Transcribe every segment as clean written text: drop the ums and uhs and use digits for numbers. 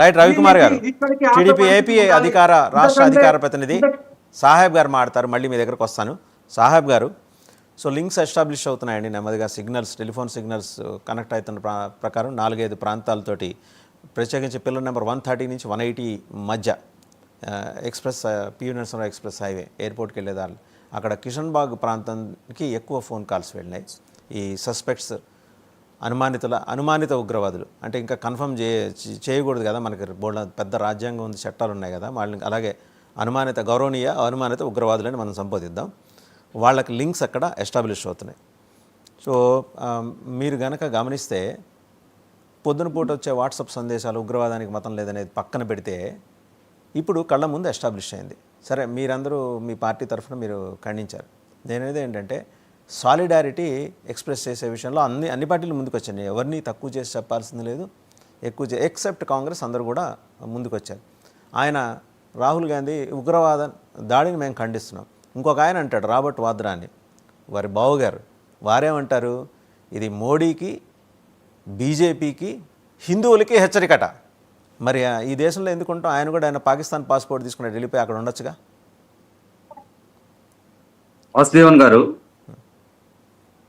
Right Ravikumar గారు, TDP AP రాష్ట్ర అధికార ప్రతినిధి సాహెబ్ గారు మాట్లాడతారు. మళ్ళీ మీ దగ్గరకు వస్తాను. సాహెబ్ గారు, సో లింక్స్ ఎస్టాబ్లిష్ అవుతున్నాయండి నెమ్మదిగా. సిగ్నల్స్, టెలిఫోన్ సిగ్నల్స్ కనెక్ట్ అవుతున్న ప్రకారం 4-5 ప్రాంతాలతోటి, ప్రత్యేకించి పిల్లర్ నెంబర్ 130 నుంచి 180 మధ్య express PV Narasimha Rao express highway ఎయిర్పోర్ట్కి వెళ్ళేదారు. అక్కడ కిషన్ బాగ్ ప్రాంతానికి ఎక్కువ ఫోన్ కాల్స్ వెళ్ళినాయి. ఈ సస్పెక్ట్స్ అనుమానిత ఉగ్రవాదులు అంటే ఇంకా కన్ఫర్మ్ చేయకూడదు కదా, మనకి పెద్ద రాజ్యాంగం ఉంది, చట్టాలు ఉన్నాయి కదా, వాళ్ళని అలాగే అనుమానిత ఉగ్రవాదులని మనం సంబోధిద్దాం. వాళ్ళకి లింక్స్ అక్కడ ఎస్టాబ్లిష్ అవుతున్నాయి. సో మీరు కనుక గమనిస్తే పొద్దున పూట వచ్చే వాట్సాప్ సందేశాలు ఉగ్రవాదానికి మతం లేదనేది పక్కన పెడితే ఇప్పుడు కళ్ళ ముందు ఎస్టాబ్లిష్ అయింది. సరే, మీరందరూ మీ పార్టీ తరఫున మీరు ఖండించారు. నేనేది ఏంటంటే సాలిడారిటీ ఎక్స్ప్రెస్ చేసే విషయంలో అన్ని పార్టీలు ముందుకు వచ్చాయి. ఎవరిని తక్కువ చేసి చెప్పాల్సింది లేదు, ఎక్సెప్ట్ కాంగ్రెస్ అందరూ కూడా ముందుకు వచ్చారు. ఆయన రాహుల్ గాంధీ ఉగ్రవాద దాడిని మేము ఖండిస్తున్నాం. ఇంకొక ఆయన అంటాడు రాబర్ట్ వాద్రా అని, వారి బావగారు, వారేమంటారు, ఇది మోడీకి, బీజేపీకి, హిందువులకి హెచ్చరికట. మరి ఈ దేశంలో ఎందుకుంటాం? ఆయన పాకిస్తాన్ పాస్పోర్ట్ తీసుకుని వెళ్ళిపోయి అక్కడ ఉండొచ్చుగా. వాసుదేవన్ గారు,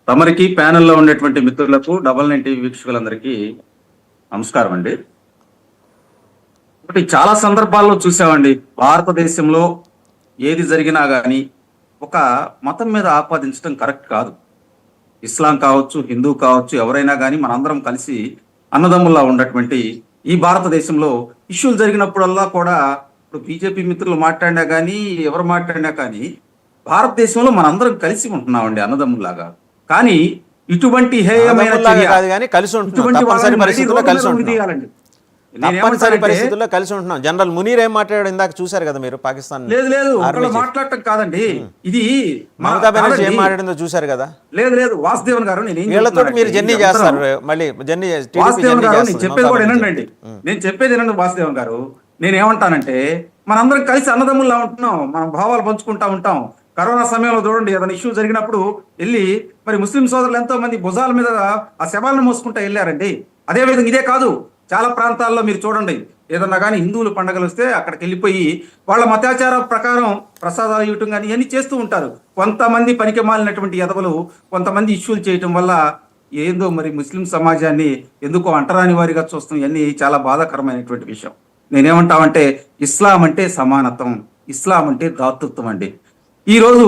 తమరికి ప్యానెల్లో ఉండేటువంటి మిత్రులకు, డబల్9 టీవీ వీక్షకులందరికీ నమస్కారం అండి. ఒకటి, చాలా సందర్భాల్లో చూసామండి, భారతదేశంలో ఏది జరిగినా కానీ ఒక మతం మీద ఆపాదించడం కరెక్ట్ కాదు. ఇస్లాం కావచ్చు, హిందూ కావచ్చు, ఎవరైనా కానీ మనందరం కలిసి అన్నదమ్ముల్లా ఉన్నటువంటి ఈ భారతదేశంలో ఇష్యూలు జరిగినప్పుడల్లా కూడా, ఇప్పుడు బీజేపీ మిత్రులు మాట్లాడినా కానీ ఎవరు మాట్లాడినా కానీ భారతదేశంలో మనందరం కలిసి ఉంటున్నామండి అన్నదమ్ముల్లాగా. కానీ ఇటువంటి హేయమైన పరిస్థితుల్లో కలిసి ఉంటున్నాం. జనరల్ మునీర్ ఏం మాట్లాడాడు ఇందాక చూశారు కదా మీరు, పాకిస్తాన్ లేదు మాట్లాడటం కాదండి, ఇది మమతా బెనర్జీ ఏం మాట్లాడిందో చూశారు కదా. లేదు వాసుదేవన్ గారు, వీళ్ళతో మీరు జర్నీ చేస్తారు, మళ్ళీ జర్నీ వాసుదేవన్ గారు, నేను చెప్పేది కూడా వినండి. నేను చెప్పేది వినండి వాసుదేవన్ గారు. నేనేమంటానంటే మనందరం కలిసి అన్నదమ్ముల్లా ఉంటున్నాం, మనం భావాలు పంచుకుంటా ఉంటాం. కరోనా సమయంలో చూడండి, ఏదైనా ఇష్యూ జరిగినప్పుడు వెళ్ళి మరి ముస్లిం సోదరులు ఎంతో మంది భుజాల మీద ఆ శవాలను మోసుకుంటా వెళ్ళారండి. అదేవిధంగా ఇదే కాదు, చాలా ప్రాంతాల్లో మీరు చూడండి, ఏదన్నా కానీ హిందువులు పండుగలు వస్తే అక్కడికి వెళ్ళిపోయి వాళ్ళ మతాచార ప్రకారం ప్రసాదాలు ఇవ్వటం కానీ ఇవన్నీ చేస్తూ ఉంటారు. కొంతమంది పనికి మాలినటువంటి ఎదవలు కొంతమంది ఇష్యూలు చేయటం వల్ల ఏందో మరి ముస్లిం సమాజాన్ని ఎందుకో అంటరాని వారిగా చూస్తాం. ఇవన్నీ చాలా బాధాకరమైనటువంటి విషయం. నేనేమంటామంటే ఇస్లాం అంటే సమానత్వం, ఇస్లాం అంటే దాతృత్వం అండి. ఈరోజు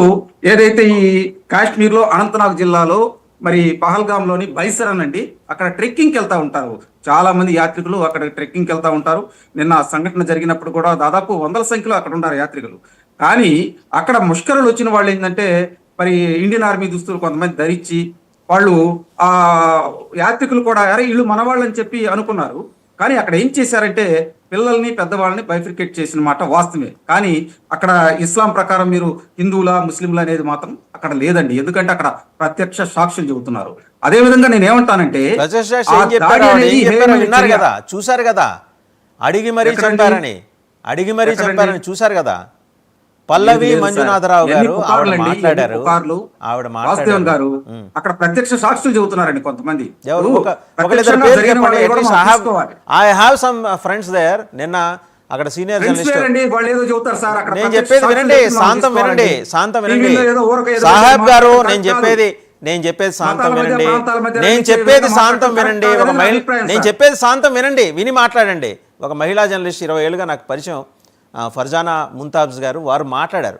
ఏదైతే ఈ కాశ్మీర్లో అనంతనాగ్ జిల్లాలో మరి పహల్గామ్లోని బైసరన్ అండి, అక్కడ ట్రెక్కింగ్కి వెళ్తా ఉంటారు చాలా మంది యాత్రికులు, అక్కడ ట్రెక్కింగ్కి వెళ్తా ఉంటారు. నిన్న సంఘటన జరిగినప్పుడు కూడా దాదాపు 100ల సంఖ్యలో అక్కడ ఉన్నారు యాత్రికులు. కానీ అక్కడ ముష్కరులు వచ్చిన వాళ్ళు ఏంటంటే మరి ఇండియన్ ఆర్మీ దుస్తులు కొంతమంది ధరించి వాళ్ళు ఆ యాత్రికులు కూడా అరే వీళ్ళు మనవాళ్ళని చెప్పి అనుకున్నారు. కానీ అక్కడ ఏం చేశారంటే పిల్లల్ని పెద్దవాళ్ళని బైఫ్రికేట్ చేసిన మాట వాస్తవమే. కానీ అక్కడ ఇస్లాం ప్రకారం మీరు హిందువులా ముస్లింలు అనేది మాత్రం అక్కడ లేదండి. ఎందుకంటే అక్కడ ప్రత్యక్ష సాక్షులు చెబుతున్నారు. అదే విధంగా నేనేమంటానంటే చూశారు కదా, అడిగి మరీ చంపారని చూశారు కదా. పల్లవి మంజునాథరావు గారు మాట్లాడారు, వాసుదేవన్ గారు అక్కడ ప్రత్యక్ష సాక్షులు చెబుతున్నారండి కొంతమంది. I have some friends there. నిన్న అక్కడ సీనియర్ జర్నలిస్ట్ నేను చెప్పేది వినండి, శాంతం వినండి సాహెబ్ గారు, నేను చెప్పేది శాంతం వినండి, విని మాట్లాడండి. ఒక మహిళా జర్నలిస్ట్ 20 ఏళ్ళుగా నాకు పరిచయం, ఫర్జానా ముంతాబ్స్ గారు, వారు మాట్లాడారు.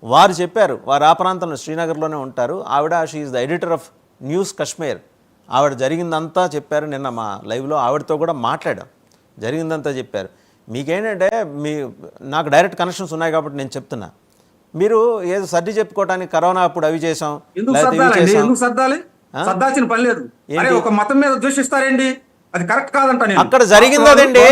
వారు చెప్పారు, వారు ఆ ప్రాంతంలో శ్రీనగర్లోనే ఉంటారు. ఆవిడ she is the editor of news Kashmir. ఆవిడ జరిగిందంతా చెప్పారు. నిన్న మా లైవ్లో ఆవిడతో కూడా మాట్లాడాం, జరిగిందంతా చెప్పారు. మీకేంటంటే నాకు డైరెక్ట్ కనెక్షన్స్ ఉన్నాయి కాబట్టి నేను చెప్తున్నా. మీరు ఏదో సర్ది చెప్పుకోవటానికి కరోనా అప్పుడు అవి చేసాం, సర్దాల్సిన పని లేదు. ఒక మతం మీద ద్వేషిస్తారేంటి? అది కరెక్ట్ కాదంట. అక్కడ జరిగింది అదండి.